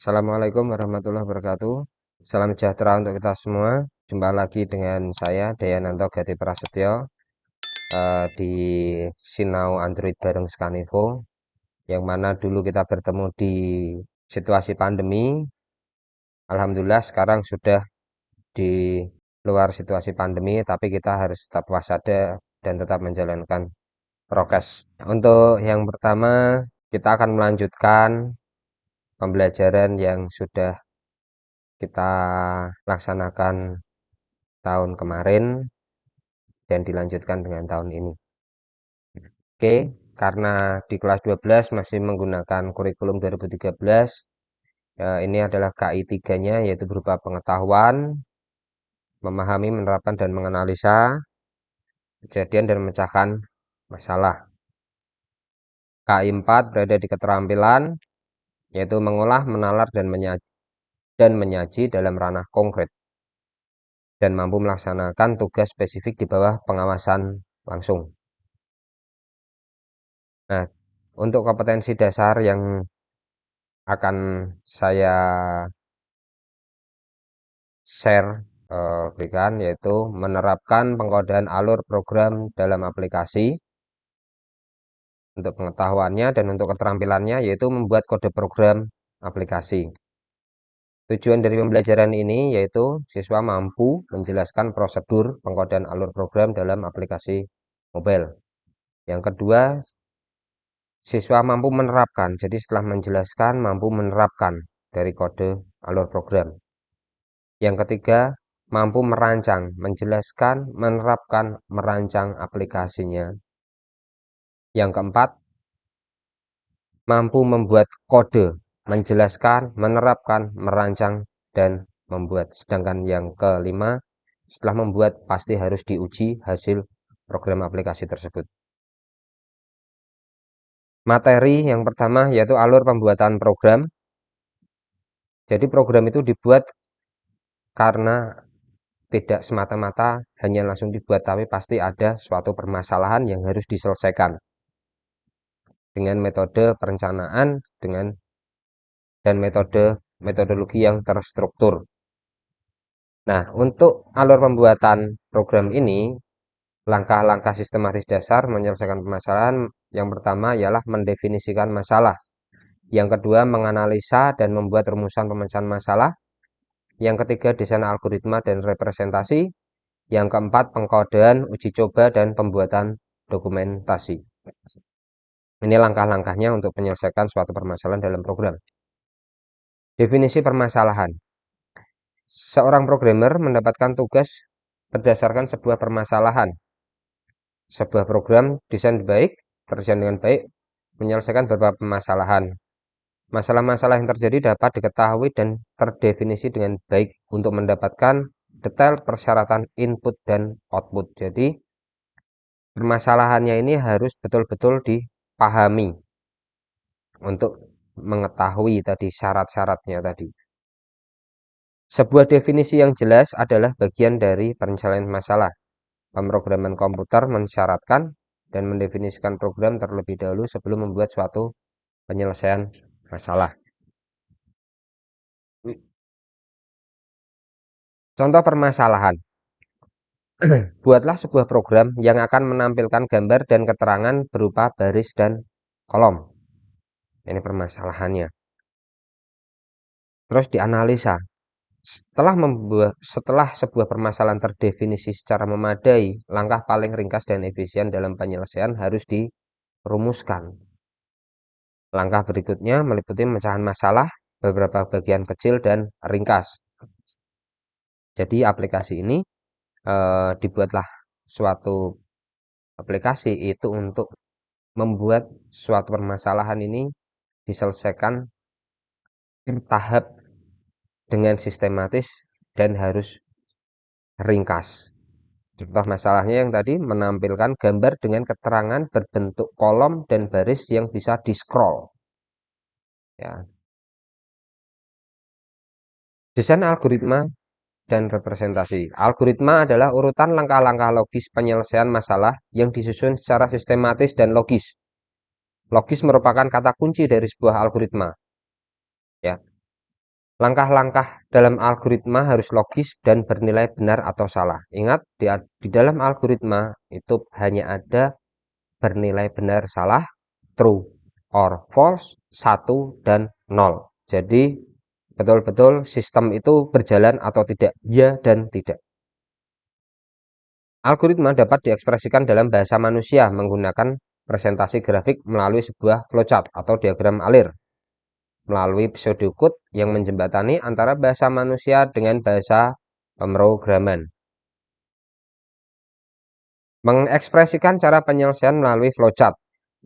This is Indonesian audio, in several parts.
Assalamualaikum warahmatullahi wabarakatuh. Salam sejahtera untuk kita semua. Jumpa lagi dengan saya Dayananto Gati Prasetyo di Sinau Android bareng Skanivo. Yang mana dulu kita bertemu di situasi pandemi. Alhamdulillah sekarang sudah di luar situasi pandemi, tapi kita harus tetap waspada dan tetap menjalankan prokes. Untuk yang pertama, kita akan melanjutkan pembelajaran yang sudah kita laksanakan tahun kemarin dan dilanjutkan dengan tahun ini. Oke, karena di kelas 12 masih menggunakan kurikulum 2013, ini adalah KI 3-nya yaitu berupa pengetahuan, memahami, menerapkan, dan menganalisa kejadian dan memecahkan masalah. KI 4 berada di keterampilan, yaitu mengolah, menalar, dan menyaji dalam ranah konkret, dan mampu melaksanakan tugas spesifik di bawah pengawasan langsung. Nah, untuk kompetensi dasar yang akan saya share berikan yaitu menerapkan pengkodean alur program dalam aplikasi. Untuk pengetahuannya dan untuk keterampilannya yaitu membuat kode program aplikasi. Tujuan dari pembelajaran ini yaitu siswa mampu menjelaskan prosedur pengkodean alur program dalam aplikasi mobile. Yang kedua, siswa mampu menerapkan. Jadi setelah menjelaskan, mampu menerapkan dari kode alur program. Yang ketiga, mampu merancang, menjelaskan, menerapkan, merancang aplikasinya. Yang keempat, mampu membuat kode, menjelaskan, menerapkan, merancang, dan membuat. Sedangkan yang kelima, setelah membuat pasti harus diuji hasil program aplikasi tersebut. Materi yang pertama yaitu alur pembuatan program. Jadi program itu dibuat karena tidak semata-mata hanya langsung dibuat, tapi pasti ada suatu permasalahan yang harus diselesaikan dengan metode perencanaan dan metodologi yang terstruktur. Nah, untuk alur pembuatan program ini, langkah-langkah sistematis dasar menyelesaikan permasalahan yang pertama ialah mendefinisikan masalah. Yang kedua, menganalisa dan membuat rumusan pemecahan masalah. Yang ketiga, desain algoritma dan representasi. Yang keempat, pengkodean, uji coba, dan pembuatan dokumentasi. Ini langkah-langkahnya untuk menyelesaikan suatu permasalahan dalam program. Definisi permasalahan. Seorang programmer mendapatkan tugas berdasarkan sebuah permasalahan. Sebuah program desain baik, terdesain dengan baik, menyelesaikan beberapa permasalahan. Masalah-masalah yang terjadi dapat diketahui dan terdefinisi dengan baik untuk mendapatkan detail persyaratan input dan output. Jadi, permasalahannya ini harus betul-betul dipahami untuk mengetahui tadi syarat-syaratnya tadi. Sebuah definisi yang jelas adalah bagian dari perencanaan masalah. Pemrograman komputer mensyaratkan dan mendefinisikan program terlebih dahulu sebelum membuat suatu penyelesaian masalah. Contoh permasalahan. Buatlah sebuah program yang akan menampilkan gambar dan keterangan berupa baris dan kolom. Ini permasalahannya. Terus dianalisa. Setelah sebuah permasalahan terdefinisi secara memadai, langkah paling ringkas dan efisien dalam penyelesaian harus dirumuskan. Langkah berikutnya meliputi pemecahan masalah, beberapa bagian kecil dan ringkas. Jadi aplikasi ini dibuatlah suatu aplikasi itu untuk membuat suatu permasalahan ini diselesaikan tahap dengan sistematis dan harus ringkas. Contoh masalahnya yang tadi menampilkan gambar dengan keterangan berbentuk kolom dan baris yang bisa di-scroll. Ya. Desain algoritma dan representasi. Algoritma adalah urutan langkah-langkah logis penyelesaian masalah yang disusun secara sistematis dan logis. Logis merupakan kata kunci dari sebuah algoritma. Ya. Langkah-langkah dalam algoritma harus logis dan bernilai benar atau salah. Ingat, di dalam algoritma itu hanya ada bernilai benar salah, true or false, 1 dan 0. Jadi betul-betul sistem itu berjalan atau tidak, ya dan tidak. Algoritma dapat diekspresikan dalam bahasa manusia menggunakan presentasi grafik melalui sebuah flowchart atau diagram alir, melalui pseudocode yang menjembatani antara bahasa manusia dengan bahasa pemrograman. Mengekspresikan cara penyelesaian melalui flowchart.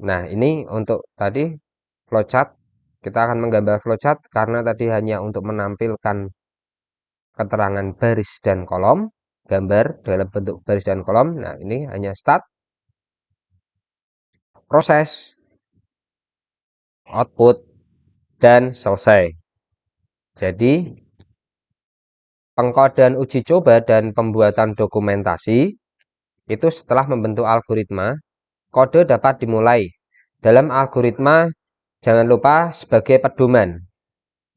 Nah, ini untuk tadi flowchart, kita akan menggambar flowchart karena tadi hanya untuk menampilkan keterangan baris dan kolom, gambar dalam bentuk baris dan kolom. Nah, ini hanya start, proses, output, dan selesai. Jadi, pengkodean uji coba dan pembuatan dokumentasi itu setelah membentuk algoritma, kode dapat dimulai. Dalam algoritma, jangan lupa sebagai pedoman.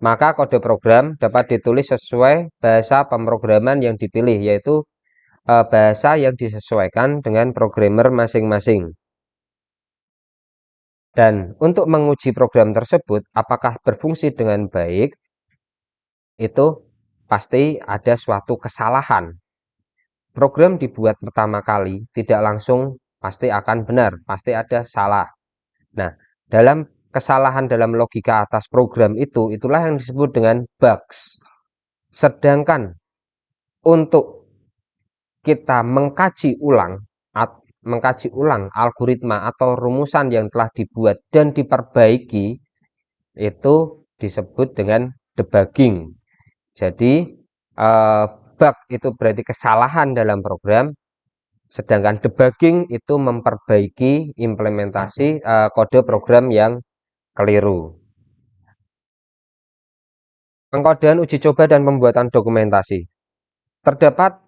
Maka kode program dapat ditulis sesuai bahasa pemrograman yang dipilih, yaitu bahasa yang disesuaikan dengan programmer masing-masing. Dan untuk menguji program tersebut apakah berfungsi dengan baik, itu pasti ada suatu kesalahan. Program dibuat pertama kali tidak langsung pasti akan benar, pasti ada salah. Nah, dalam kesalahan dalam logika atas program itulah yang disebut dengan bugs. Sedangkan untuk kita mengkaji ulang algoritma atau rumusan yang telah dibuat dan diperbaiki, itu disebut dengan debugging. Jadi bug itu berarti kesalahan dalam program, sedangkan debugging itu memperbaiki implementasi kode program yang keliru. Pengkodean uji coba dan pembuatan dokumentasi. Terdapat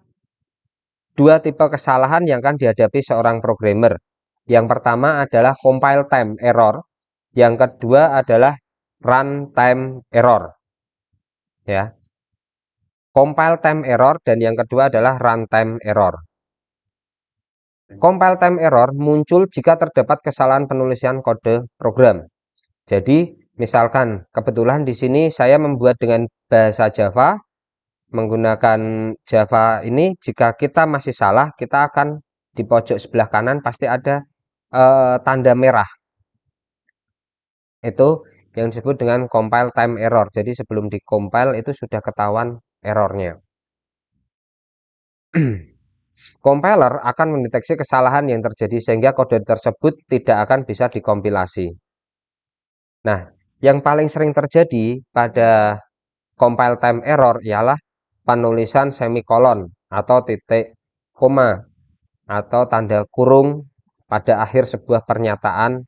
dua tipe kesalahan yang akan dihadapi seorang programmer. Yang pertama adalah compile time error, yang kedua adalah runtime error. Ya. Compile time error dan yang kedua adalah runtime error. Compile time error muncul jika terdapat kesalahan penulisan kode program. Jadi, misalkan kebetulan di sini saya membuat dengan bahasa Java, menggunakan Java ini, jika kita masih salah, kita akan di pojok sebelah kanan pasti ada tanda merah. Itu yang disebut dengan compile time error. Jadi sebelum di-compile itu sudah ketahuan errornya. Compiler akan mendeteksi kesalahan yang terjadi sehingga kode tersebut tidak akan bisa dikompilasi. Nah, yang paling sering terjadi pada compile time error ialah penulisan semikolon atau titik koma atau tanda kurung pada akhir sebuah pernyataan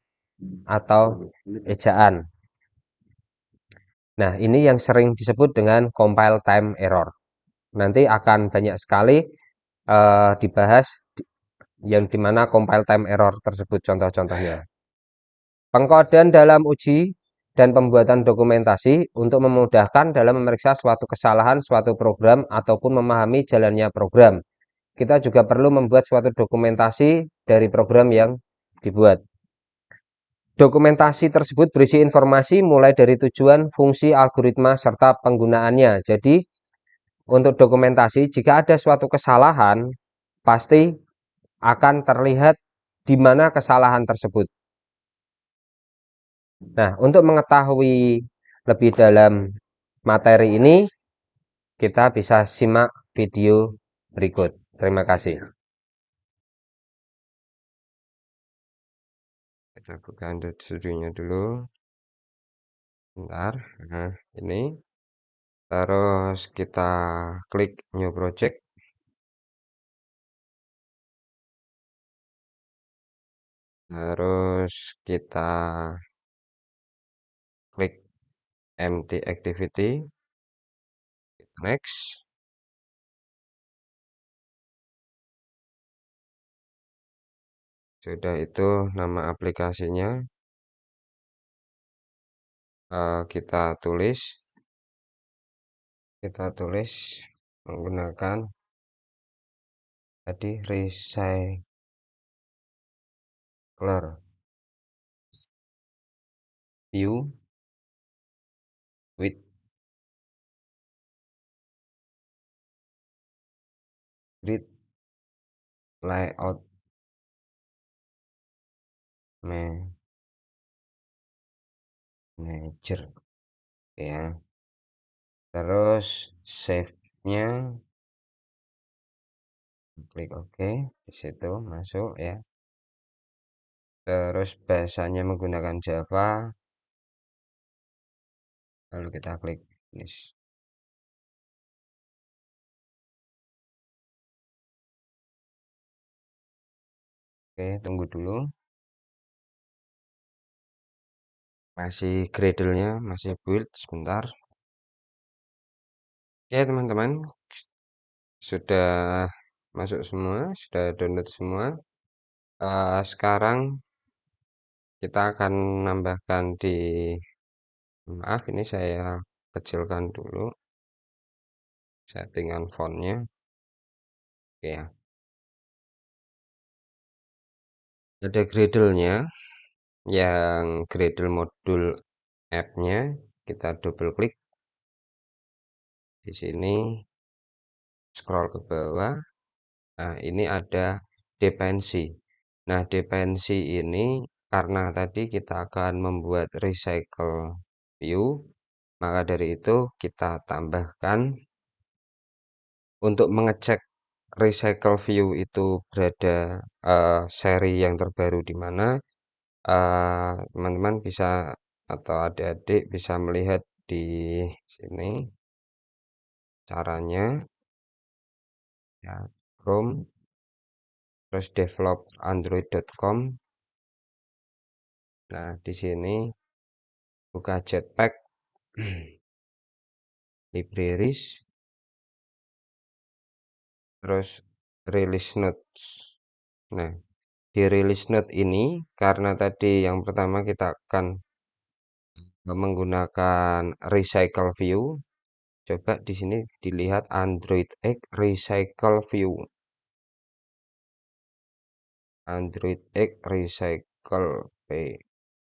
atau ejaan. Nah, ini yang sering disebut dengan compile time error. Nanti akan banyak sekali dibahas yang dimana compile time error tersebut contoh-contohnya. Pengkodean dalam uji dan pembuatan dokumentasi untuk memudahkan dalam memeriksa suatu kesalahan suatu program ataupun memahami jalannya program. Kita juga perlu membuat suatu dokumentasi dari program yang dibuat. Dokumentasi tersebut berisi informasi mulai dari tujuan, fungsi, algoritma, serta penggunaannya. Jadi, untuk dokumentasi, jika ada suatu kesalahan, pasti akan terlihat di mana kesalahan tersebut. Nah, untuk mengetahui lebih dalam materi ini, kita bisa simak video berikut. Terima kasih. Kita buka Android Studio-nya dulu. Bentar. Nah, ini. Terus kita klik New Project. Terus kita klik Empty Activity. Next. Sudah itu nama aplikasinya. Kita tulis. kita tulis menggunakan tadi recycler view with grid layout manager ya. Terus save-nya klik OK, di situ masuk ya. Terus bahasanya menggunakan Java, lalu kita klik finish. Oke, tunggu dulu. Masih Gradle-nya masih build sebentar. Ya teman-teman, sudah masuk semua, sudah download semua. Sekarang kita akan menambahkan di, maaf ini saya kecilkan dulu settingan fontnya. Oke ya, ada Gradle-nya, yang Gradle modul app-nya kita double klik di sini, scroll ke bawah. Nah, ini ada dependensi. Nah, dependensi ini karena tadi kita akan membuat recycle view, maka dari itu kita tambahkan untuk mengecek recycle view itu berada seri yang terbaru di mana. Teman-teman bisa atau adik-adik bisa melihat di sini caranya ya, Chrome, terus develop android.com. Nah, di sini buka Jetpack, libraries, terus release notes. Nah, di release note ini karena tadi yang pertama kita akan menggunakan recycle view. Coba di sini dilihat Android X recycle view. Android X recycle P.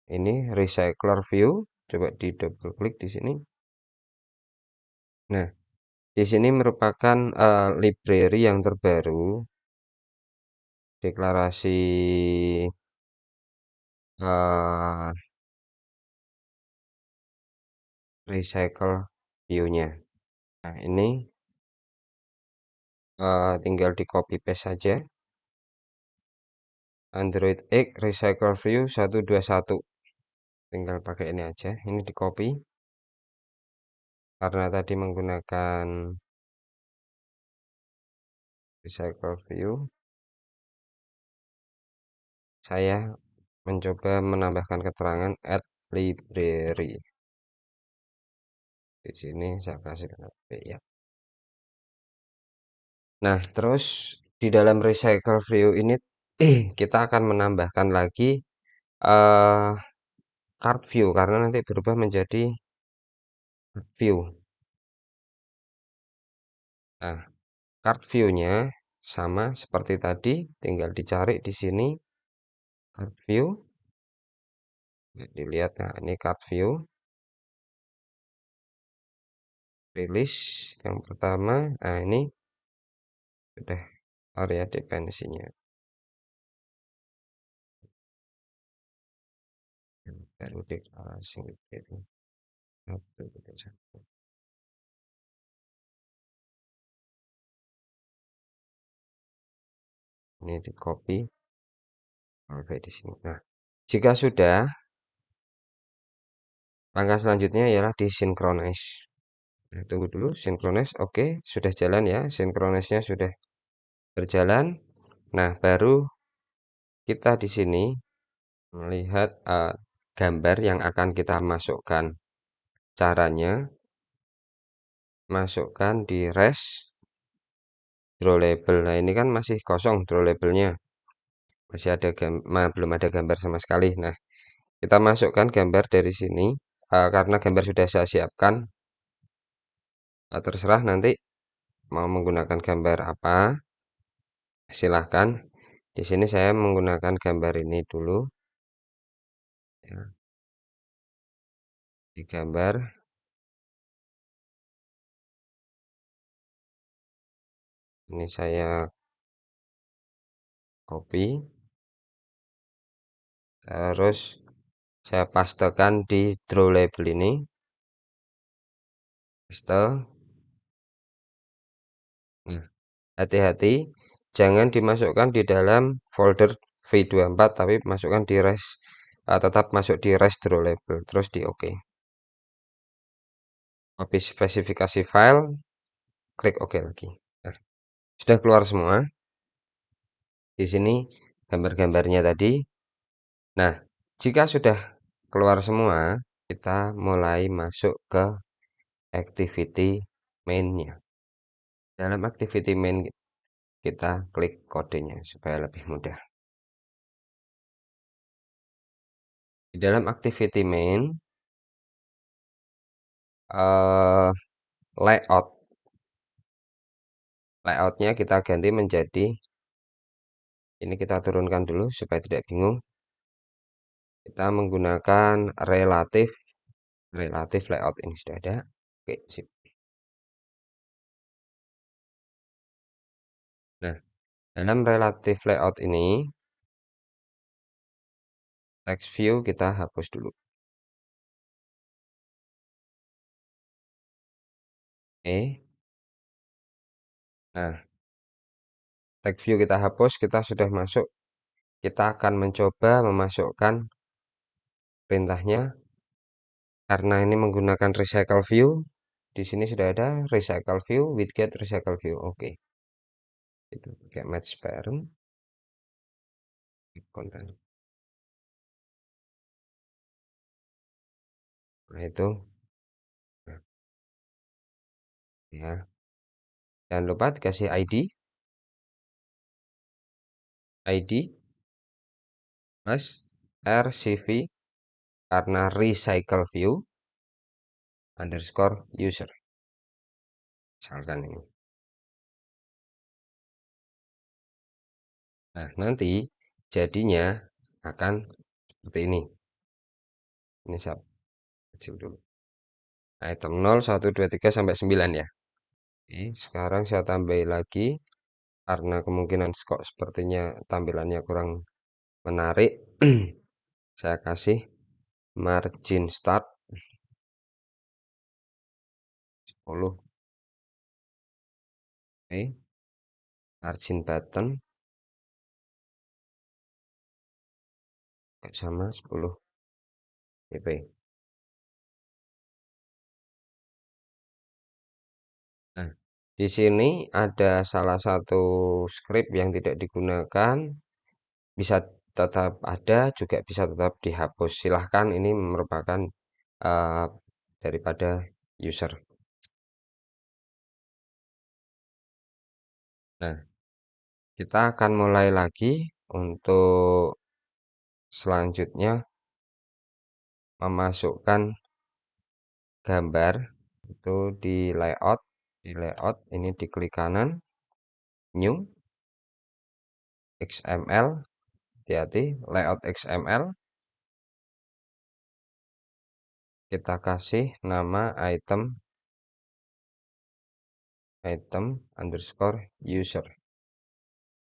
Ini recycler view. Coba di double klik di sini. Nah, di sini merupakan library yang terbaru, deklarasi recycle view-nya. Nah, ini tinggal di copy paste saja. Android X recycle view 121. Tinggal pakai ini aja. Ini di copy. Karena tadi menggunakan recycle view, saya mencoba menambahkan keterangan add library. Di sini saya kasih P ya. Nah, terus di dalam recycle view ini kita akan menambahkan lagi card view karena nanti berubah menjadi view. Nah, card view-nya sama seperti tadi, tinggal dicari di sini card view. Dilihat, nah ini card view. Rilis yang pertama, nah ini sudah area dependensinya. Baru deklarasi itu. Ini di copy, oke di sini. Nah, jika sudah, langkah selanjutnya ialah disinkronize. Nah, tunggu dulu, synchronize, oke, sudah jalan ya, synchronize-nya sudah berjalan. Nah, baru kita di sini melihat gambar yang akan kita masukkan. Caranya, masukkan di res draw label. Nah, ini kan masih kosong draw labelnya. Masih ada belum ada gambar sama sekali. Nah, kita masukkan gambar dari sini karena gambar sudah saya siapkan. Terserah nanti mau menggunakan gambar apa, silahkan. Di sini saya menggunakan gambar ini dulu, ya, di gambar ini saya copy, terus saya pastekan di draw label ini, paste. Nah, hati-hati, jangan dimasukkan di dalam folder V24, tapi masukkan di tetap masuk di rest draw label, terus di OK. Copy spesifikasi file, klik OK lagi. Nah, sudah keluar semua. Di sini gambar-gambarnya tadi. Nah, jika sudah keluar semua, kita mulai masuk ke activity main-nya. Dalam activity main kita klik kodenya supaya lebih mudah. Di dalam activity main, eh, layoutnya kita ganti menjadi ini, kita turunkan dulu supaya tidak bingung. Kita menggunakan relatif layout, ini sudah ada. Oke, sip. Nah, dalam relatif layout ini text view kita hapus dulu. Oke. Nah, text view kita hapus, kita sudah masuk. Kita akan mencoba memasukkan perintahnya karena ini menggunakan recycle view. Di sini sudah ada recycle view, widget recycle view. Oke. Itu pakai match parent konten. Nah, itu nah, ya. Jangan lupa dikasih ID plus RCV karena recycle view underscore user. Misalkan ini. Nah, nanti jadinya akan seperti ini. Ini saya kecil dulu. Item 0, 1, 2, 3, sampai 9 ya. Oke, sekarang saya tambahin lagi. Karena kemungkinan kok sepertinya tampilannya kurang menarik. Saya kasih margin start 10. Oke. Margin button sama 10 pip. Nah, di sini ada salah satu script yang tidak digunakan, bisa tetap ada, juga bisa tetap dihapus. Silahkan, ini merupakan uh, daripada user. Nah, kita akan mulai lagi untuk selanjutnya memasukkan gambar itu di layout ini diklik kanan, new XML, hati-hati layout XML, kita kasih nama item underscore user,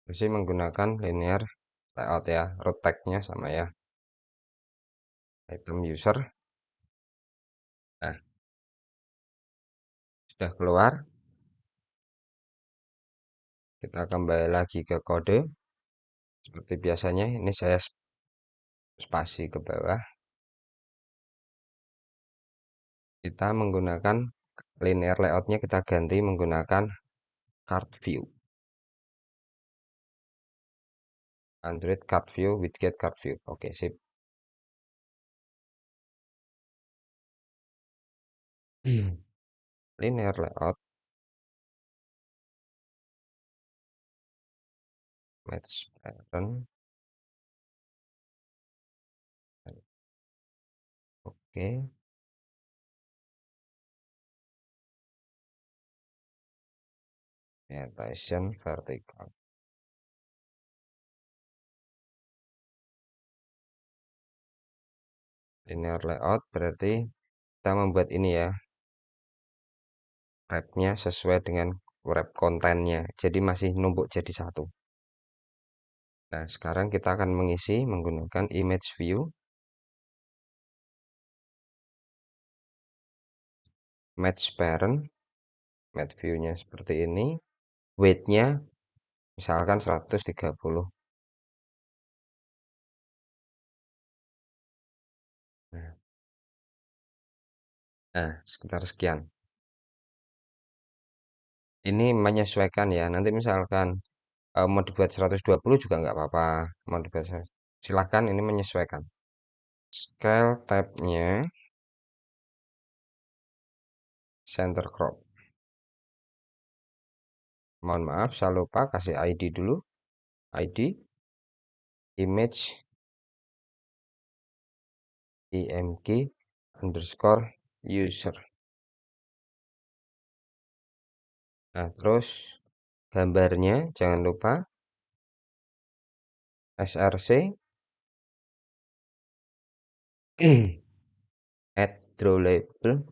masih menggunakan linear layout ya, root tag-nya sama ya, item user. Nah, sudah keluar, kita kembali lagi ke kode seperti biasanya. Ini saya spasi ke bawah, kita menggunakan linear layoutnya, kita ganti menggunakan card view, Android card view, widget card view. Oke, sip. Linear layout match pattern. Oke, orientation vertical. Linear layout berarti kita membuat ini ya, wrapnya sesuai dengan wrap kontennya, jadi masih numpuk jadi satu. Nah, sekarang kita akan mengisi menggunakan image view, match parent, match view-nya seperti ini, weight-nya misalkan 130. Nah, sekitar sekian. Ini menyesuaikan ya, nanti misalkan mau dibuat 120 juga nggak apa-apa, mau dibuat silahkan, ini menyesuaikan. Scale tab-nya center crop. Mohon maaf, saya lupa kasih ID dulu. ID image img underscore user. Nah, terus gambarnya jangan lupa src add draw label,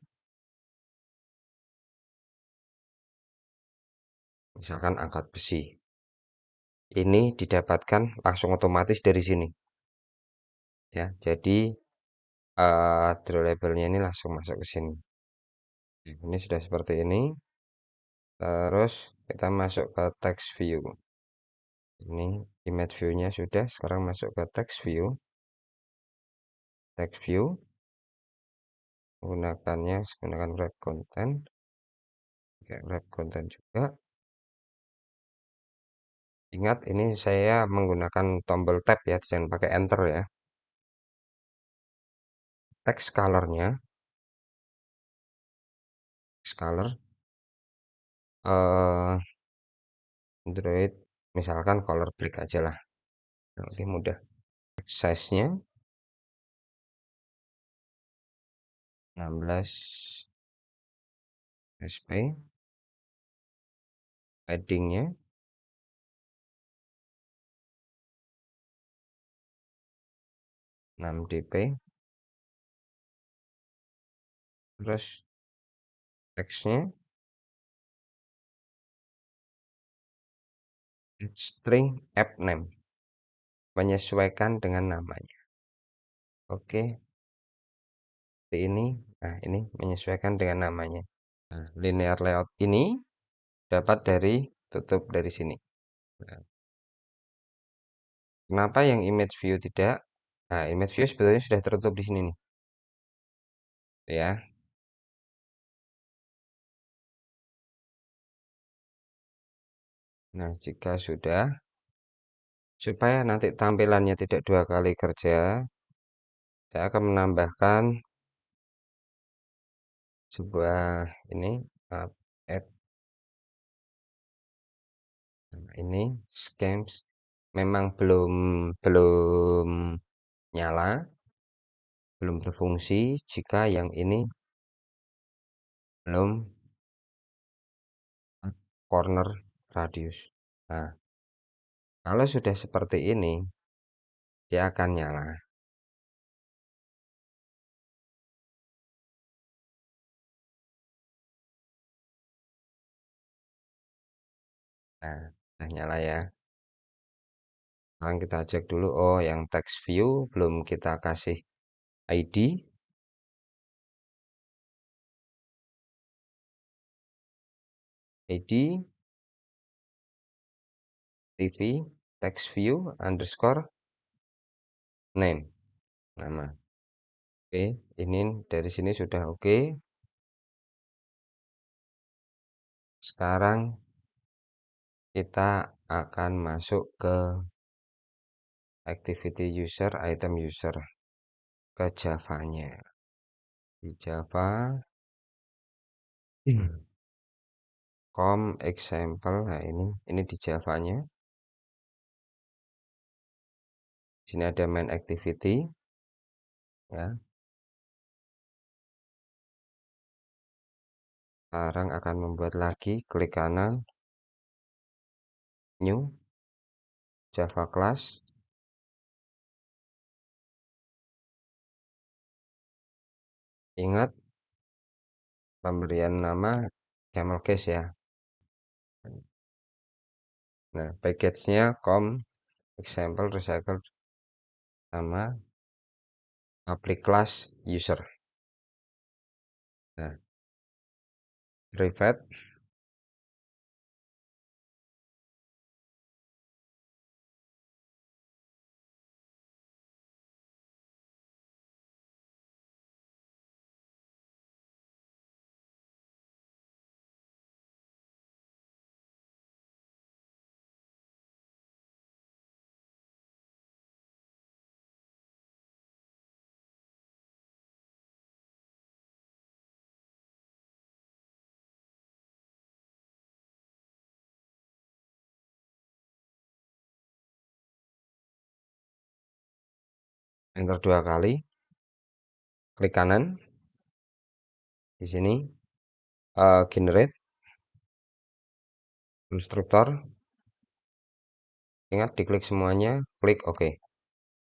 misalkan angkat besi. Ini didapatkan langsung otomatis dari sini. Ya, jadi draw labelnya ini langsung masuk ke sini. Ini sudah seperti ini. Terus kita masuk ke text view. Ini image view-nya sudah, sekarang masuk ke text view. Text view menggunakan wrap content. Oke, wrap content juga. Ingat ini saya menggunakan tombol tab ya, jangan pakai enter ya. Text color-nya, text color Android misalkan color black aja lah. Oke, mudah. Size-nya 16 sp, padding-nya 6 dp, terus teksnya string app name, menyesuaikan dengan namanya. Oke, seperti ini. Nah, ini menyesuaikan dengan namanya. Nah, linear layout ini dapat tutup dari sini. Nah, kenapa yang image view tidak? Nah, image view sebetulnya sudah tertutup di sini nih. Ya. Nah, jika sudah, supaya nanti tampilannya tidak dua kali kerja, saya akan menambahkan sebuah ini add. Nah, ini scams memang belum belum nyala, belum berfungsi jika yang ini belum corner radius. Nah, kalau sudah seperti ini, dia akan nyala. Nah, nyala ya. Sekarang kita cek dulu, oh yang text view belum kita kasih ID. ID TV text view underscore name, nama. Oke, ini dari sini sudah oke. Sekarang kita akan masuk ke activity user, item user, ke Java-nya. Di Java, com example. Nah, ini di Java-nya. Di sini ada main activity, ya. Sekarang akan membuat lagi, klik kanan, new Java class. Ingat pemberian nama camel case ya. Nah, package-nya com example recycle sama apply class user. Nah, private enter 2 kali, klik kanan di sini, generate konstruktor. Ingat diklik semuanya, klik OK.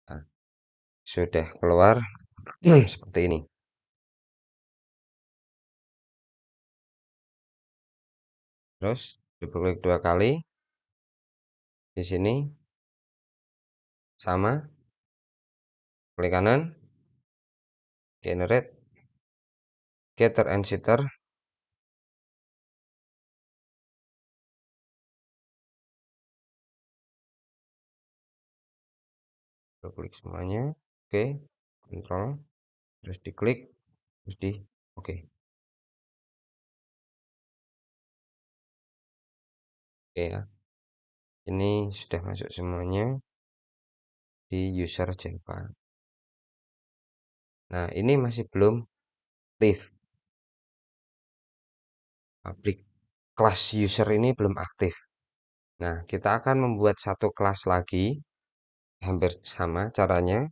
Nah, sudah keluar seperti ini. Terus double klik 2 kali di sini, sama, klik kanan, generate getter and setter. Klik semuanya, oke, kontrol, terus diklik, terus di oke. Oke ya, ini sudah masuk semuanya di user Java. Nah, ini masih belum aktif. Public class user ini belum aktif. Nah, kita akan membuat satu kelas lagi, hampir sama caranya.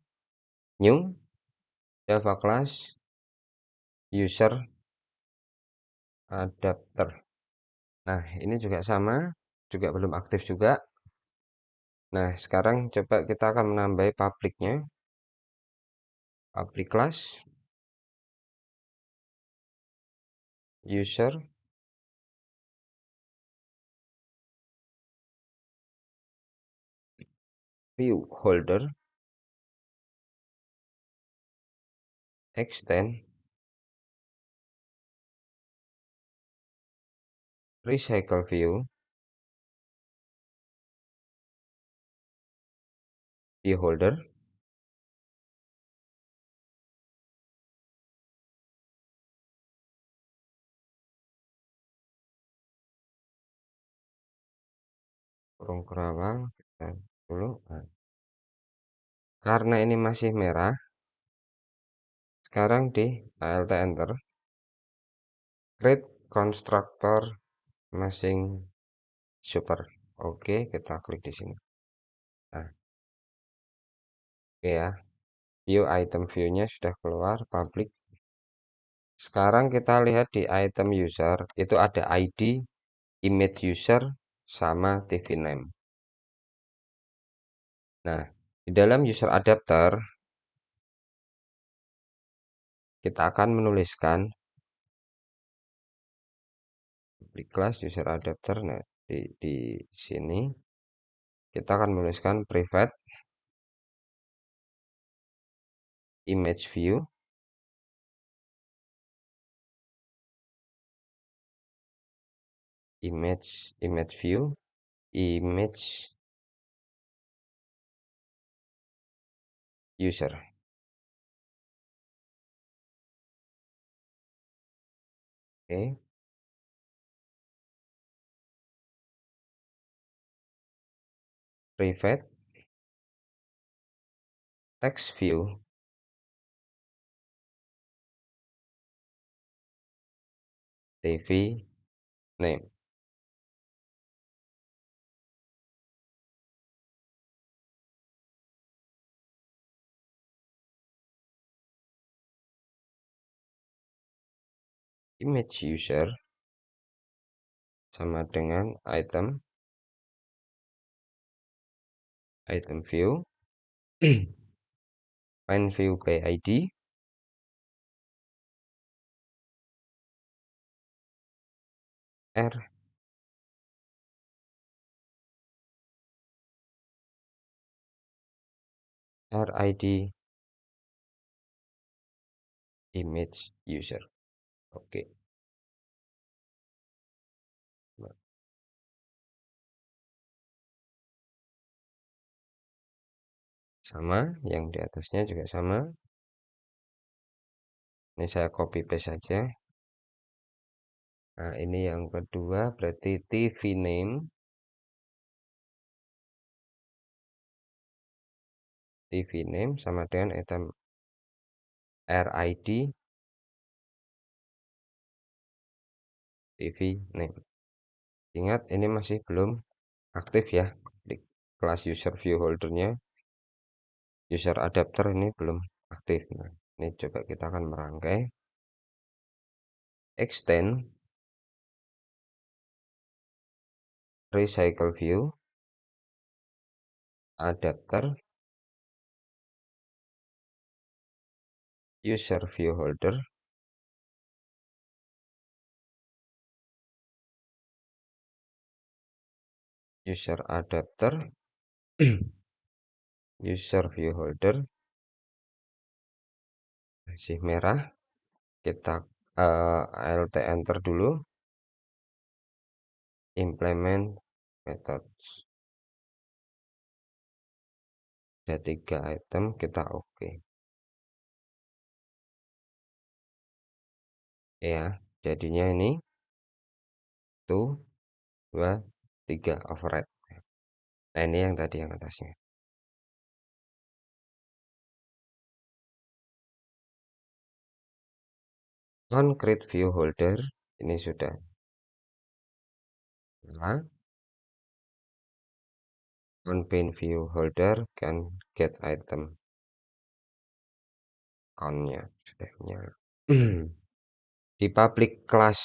New Java class user adapter. Nah, ini juga sama, juga belum aktif juga. Nah, sekarang coba kita akan menambah publicnya. Public class user view holder extend recycle view holder kurung kerawang kita dulu. Nah, karena ini masih merah, sekarang di alt enter create constructor machine super. Oke, kita klik di sini. Nah, oke ya, view item view-nya sudah keluar public. Sekarang kita lihat di item user itu ada ID, image user, sama TV name. Nah, di dalam user adapter kita akan menuliskan di kelas user adapter. Nah, di sini kita akan menuliskan private image view image view image user. Oke, private text view TV name. Image user sama dengan item item view, find view by ID, R RID image user. Oke, sama, yang di atasnya juga sama. Ini saya copy paste saja. Nah, ini yang kedua berarti TV name. TV name sama dengan item RID TV name. Ingat ini masih belum aktif ya di kelas user view holdernya. User adapter ini belum aktif. Nah, ini coba kita akan merangkai. Extend recycle view adapter user view holder user adapter user view holder masih merah. Kita alt enter dulu, implement methods. Ada 3 item, kita oke. Ya, jadinya ini 1 2 3 override. Nah, ini yang tadi yang atasnya. On create view holder ini sudah nyala. On paint view holder can get item countnya sudah nyala. Di public class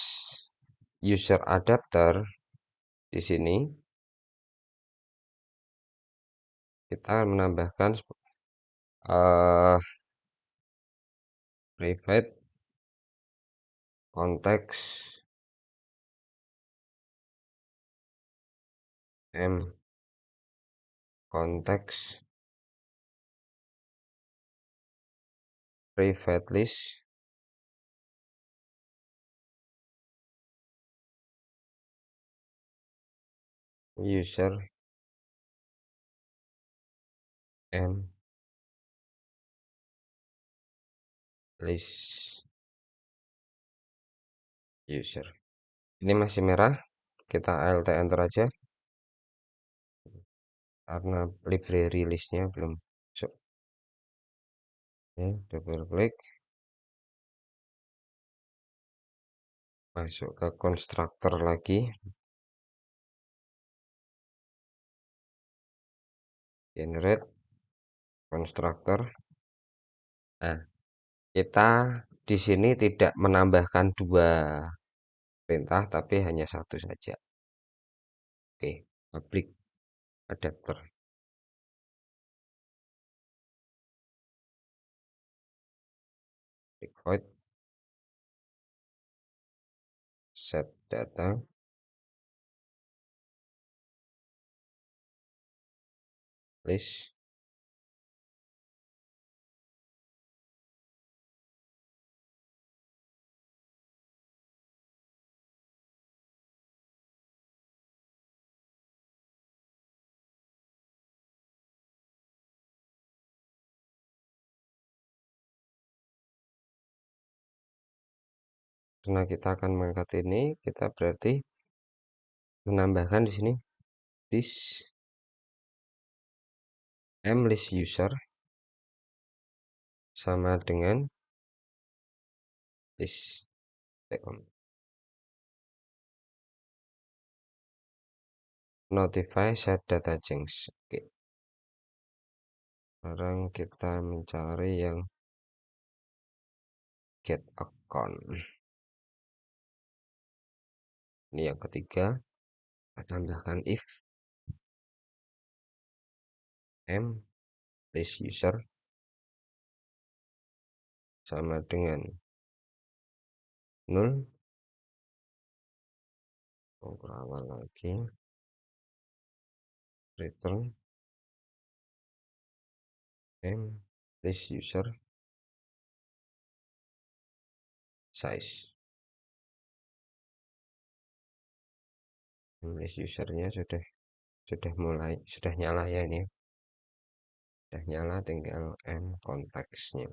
user adapter di sini kita menambahkan private context m context private list user m list user. Ini masih merah, kita alt enter aja karena library listnya belum masuk. Ya, double klik, masuk ke konstruktor lagi, generate konstruktor. Nah, kita di sini tidak menambahkan 2 perintah tapi hanya 1 saja. Oke, public adapter. Klik void set data list karena kita akan mengangkat ini, kita berarti menambahkan di sini this m list user sama dengan list notify set data change. Oke, sekarang kita mencari yang get account. Ini yang ketiga, kita tambahkan if M list user sama dengan 0. Ke awal lagi, return M list user size. List usernya sudah nyala ya ini. Sudah nyala, tinggal M konteksnya.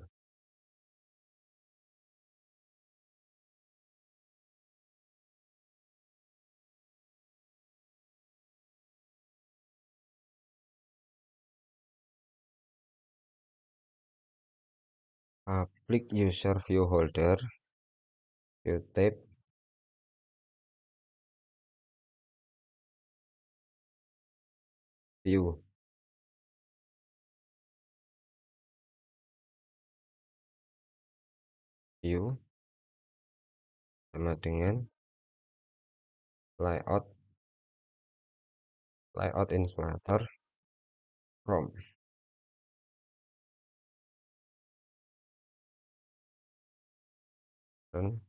Public user view holder, view type, view. View sama dengan layout in Flutter from. Dan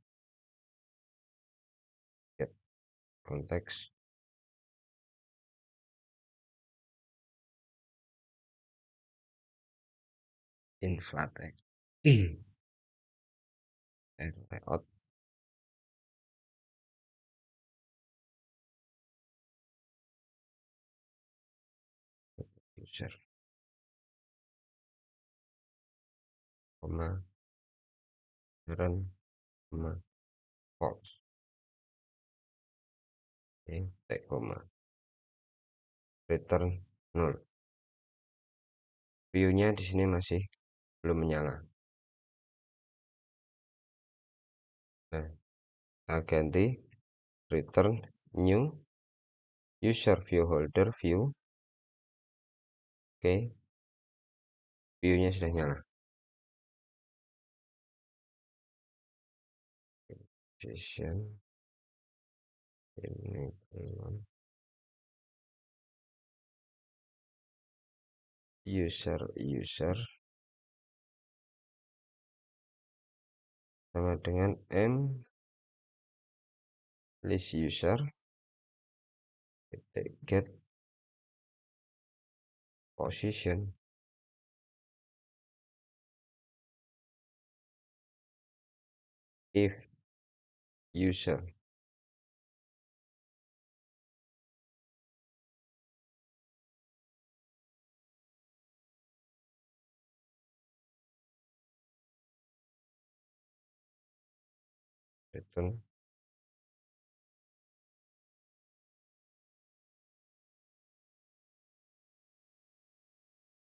get konteks in Flutter. Layout user, koma, run, koma, false. Oke, tag koma, return 0. View-nya di sini masih belum menyala. Nah, kita ganti return new user view holder view. Oke, view-nya sudah nyala. Session ini belum. User sama dengan M list user get position if user. Return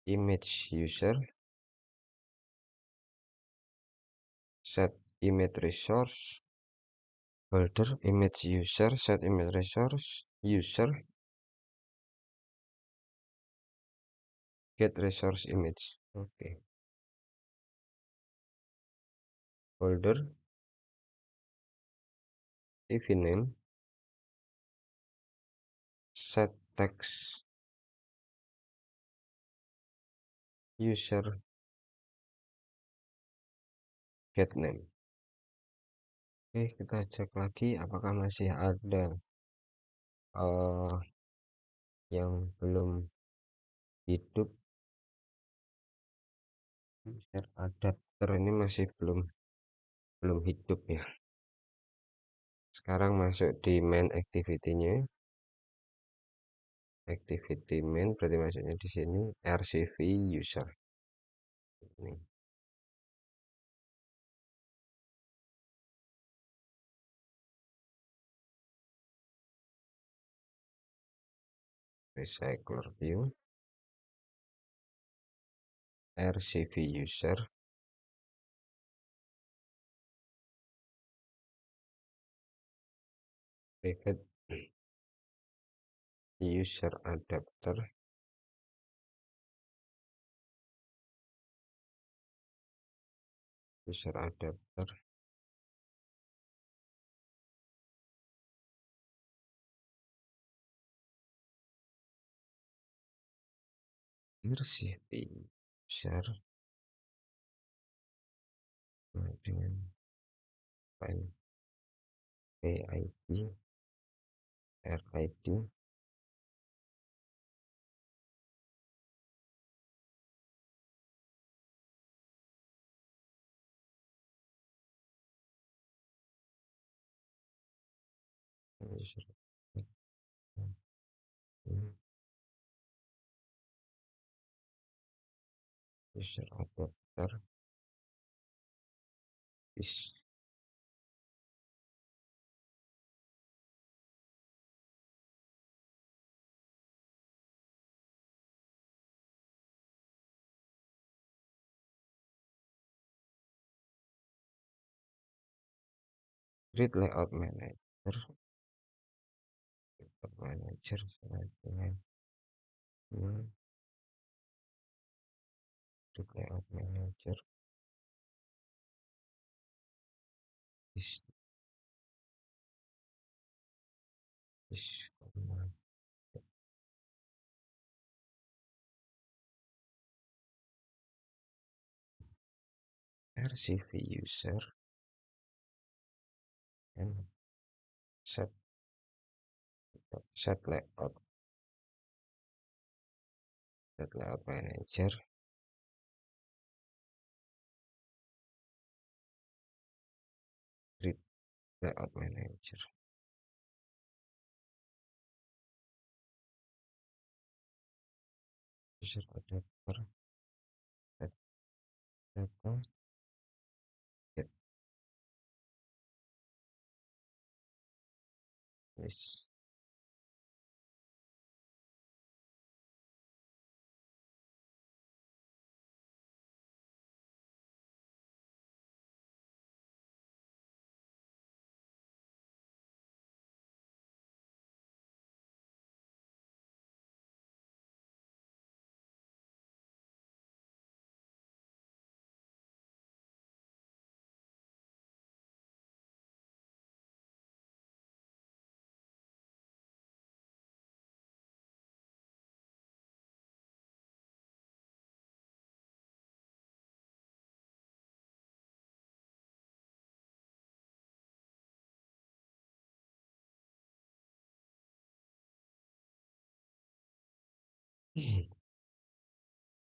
image user set image resource holder image user set image resource user get resource image. Oke, holder if name set text user get name. Oke, kita cek lagi apakah masih ada yang belum hidup. User adapter ini masih belum hidup ya. Sekarang masuk di main activity-nya. Activity main berarti masuknya di sini RCV user. Ini. Recycler view RCV user private user adapter Bersih user dengan file PID RID user user adapter is grid layout manager dengan grid layout manager is is RCV user and set set layout manager grid layout manager user adapter set data get list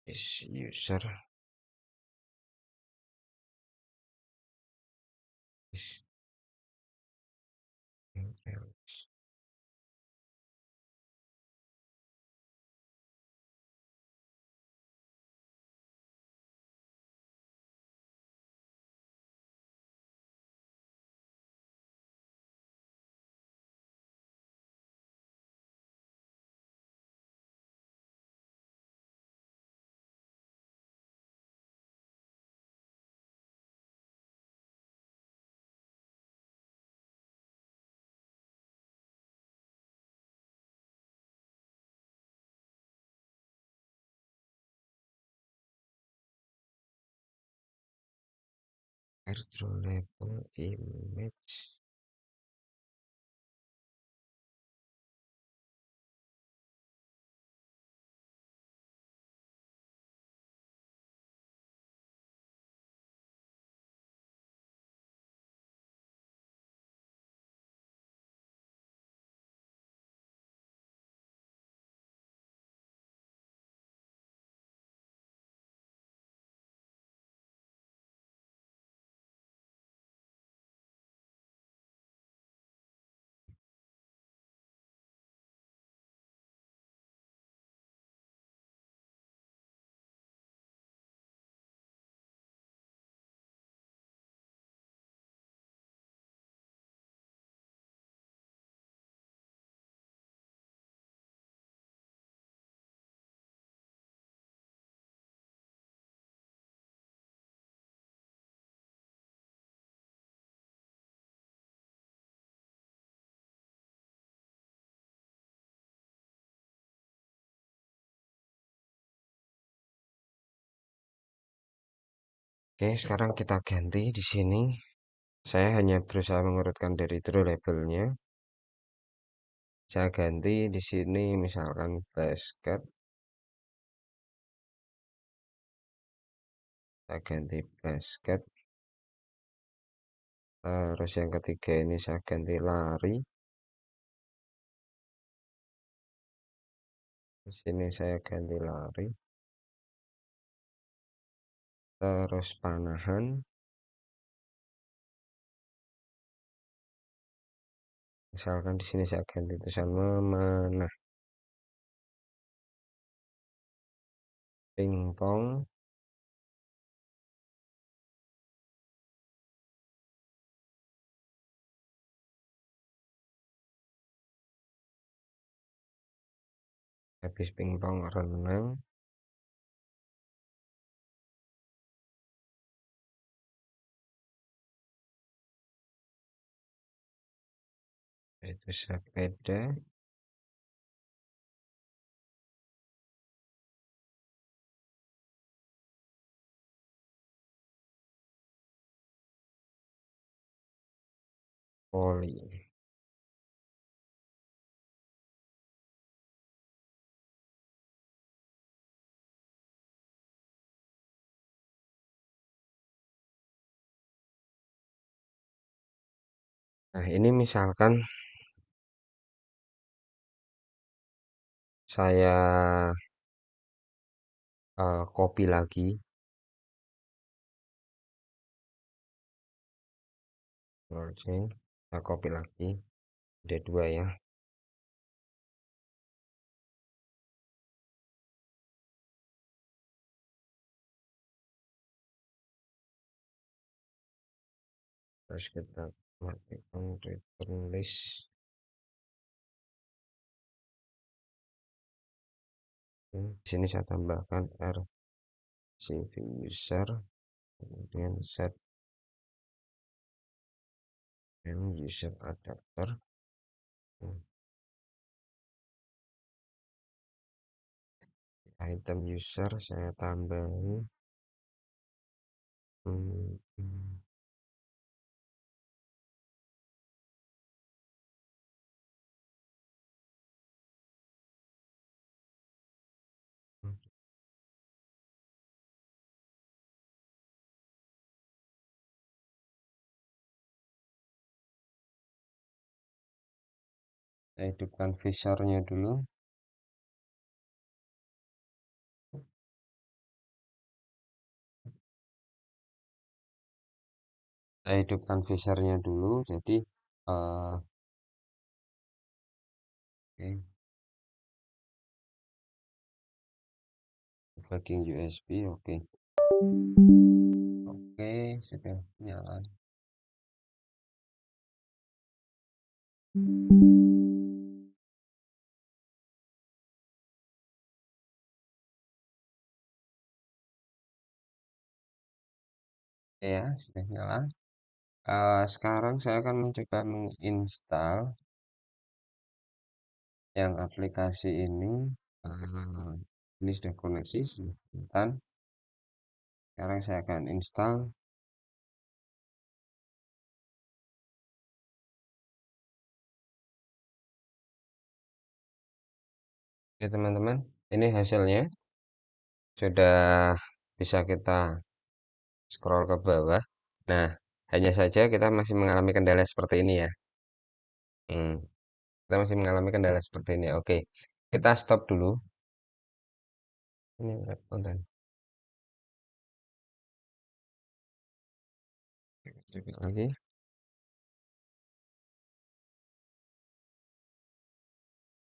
is user is airdrop label image Oke, sekarang kita ganti di sini. Saya hanya berusaha mengurutkan dari draw labelnya. Saya ganti di sini misalkan basket saya ganti basket. Terus yang ketiga ini saya ganti lari. Di sini saya ganti lari. Terus panahan. Misalkan di sini saya ganti tulisan memanah. Pingpong. Habis pingpong renang. Itu sepeda. Voli. Nah, ini misalkan saya copy lagi. Ctrl-C, saya copy lagi. Ada dua ya. Terus kita matikan return list. Di sini saya tambahkan RCV user, kemudian set and user adapter. Item user saya tambahin saya hidupkan visornya dulu. Saya hidupkan visornya dulu. Jadi oke, plugging USB, oke. Oke, sudah nyala. Ya, sudah nyala. Sekarang saya akan mencoba menginstal yang aplikasi ini. Ini sudah koneksi, sebentar. Sekarang saya akan install. Oke teman-teman, ini hasilnya. Sudah bisa kita scroll ke bawah. Nah, hanya saja kita masih mengalami kendala seperti ini ya. Kita masih mengalami kendala seperti ini. Oke, kita stop dulu. Ini wrap konten. Coba lagi.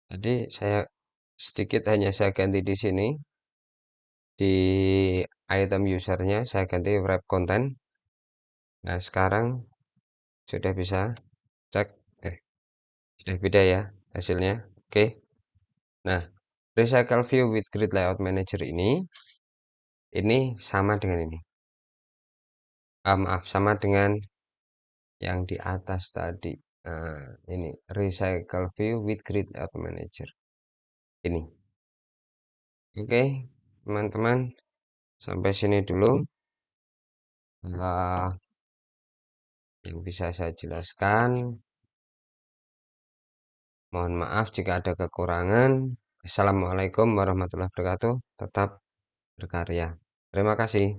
Tadi saya sedikit hanya saya ganti di sini. Di item usernya saya ganti wrap content. Nah, sekarang sudah bisa cek. Sudah beda ya hasilnya. Oke. Nah, recycle view with grid layout manager ini sama dengan ini. Maaf, sama dengan yang di atas tadi. Nah, ini recycle view with grid layout manager. Ini. Oke, teman-teman, sampai sini dulu. Yang bisa saya jelaskan. Mohon maaf jika ada kekurangan. Assalamualaikum warahmatullahi wabarakatuh. Tetap berkarya. Terima kasih.